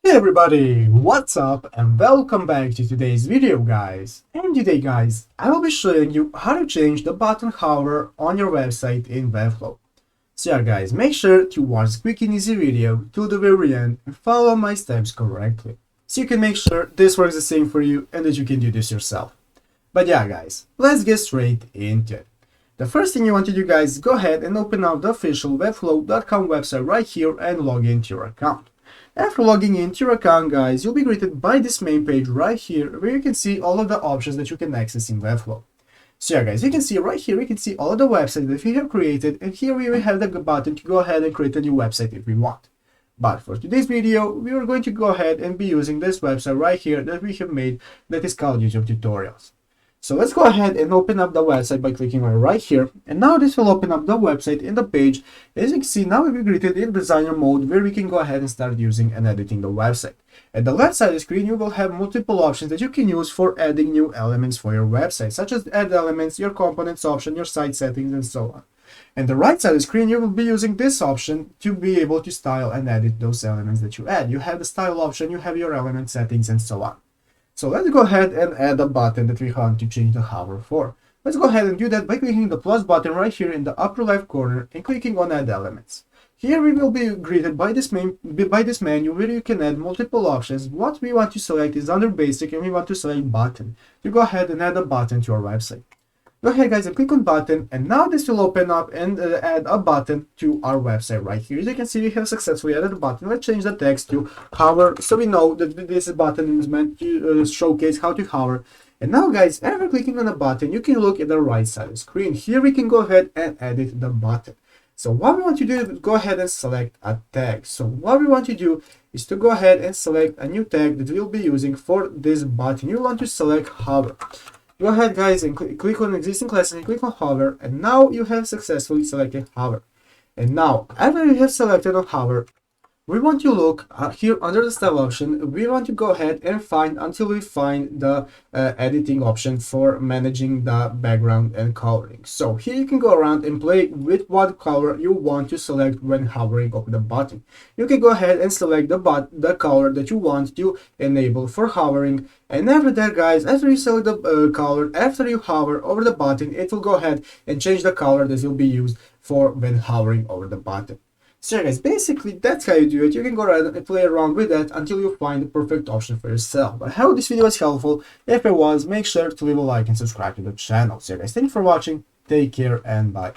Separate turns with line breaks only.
Hey everybody, what's up and welcome back to today's video guys. And today guys, I will be showing you how to change the button hover on your website in Webflow. So yeah guys, make sure to watch this quick and easy video to the very end and follow my steps correctly. So you can make sure this works the same for you and that you can do this yourself. But yeah guys, let's get straight into it. The first thing you want to do guys, go ahead and open up the official webflow.com website right here and log into your account. After logging into your account guys, you'll be greeted by this main page right here where you can see all of the options that you can access in Webflow. So yeah guys, you can see right here, we can see all of the websites that we have created, and here we will have the button to go ahead and create a new website if we want. But for today's video, we are going to go ahead and be using this website right here that we have made that is called YouTube Tutorials. So let's go ahead and open up the website by clicking on it right here, and now this will open up the website in the page. As you can see, now we'll be greeted in designer mode where we can go ahead and start using and editing the website. At the left side of the screen, you will have multiple options that you can use for adding new elements for your website, such as add elements, your components option, your site settings, and so on. And the right side of the screen, you will be using this option to be able to style and edit those elements that you add. You have the style option, you have your element settings, and so on. So let's go ahead and add a button that we want to change the hover for. Let's go ahead and do that by clicking the plus button right here in the upper left corner and clicking on add elements. Here we will be greeted by this menu where you can add multiple options. What we want to select is under basic, and we want to select button. To go ahead and add a button to our website. Go ahead guys and click on button, and now this will open up and add a button to our website right here. As you can see, we have successfully added a button. Let's change the text to hover so we know that this button is meant to showcase how to hover. And now guys, after clicking on the button, you can look at the right side of the screen. Here we can go ahead and edit the button. So what we want to do is go ahead and select a tag. So what we want to do is to go ahead and select a new tag that we'll be using for this button. You want to select hover. Go ahead guys and click on existing classes and click on hover, and now you have successfully selected hover. And now after you have selected on hover, we want to look here under the style option. We want to go ahead and find until we find the editing option for managing the background and coloring. So here you can go around and play with what color you want to select when hovering over the button. You can go ahead and select the color that you want to enable for hovering. And after that guys, after you select the color, after you hover over the button, it will go ahead and change the color that will be used for when hovering over the button. So guys, basically that's how you do it. You can go around and play around with that until you find the perfect option for yourself. But I hope this video was helpful. If it was, make sure to leave a like and subscribe to the channel. So guys, thank you for watching, take care, and bye.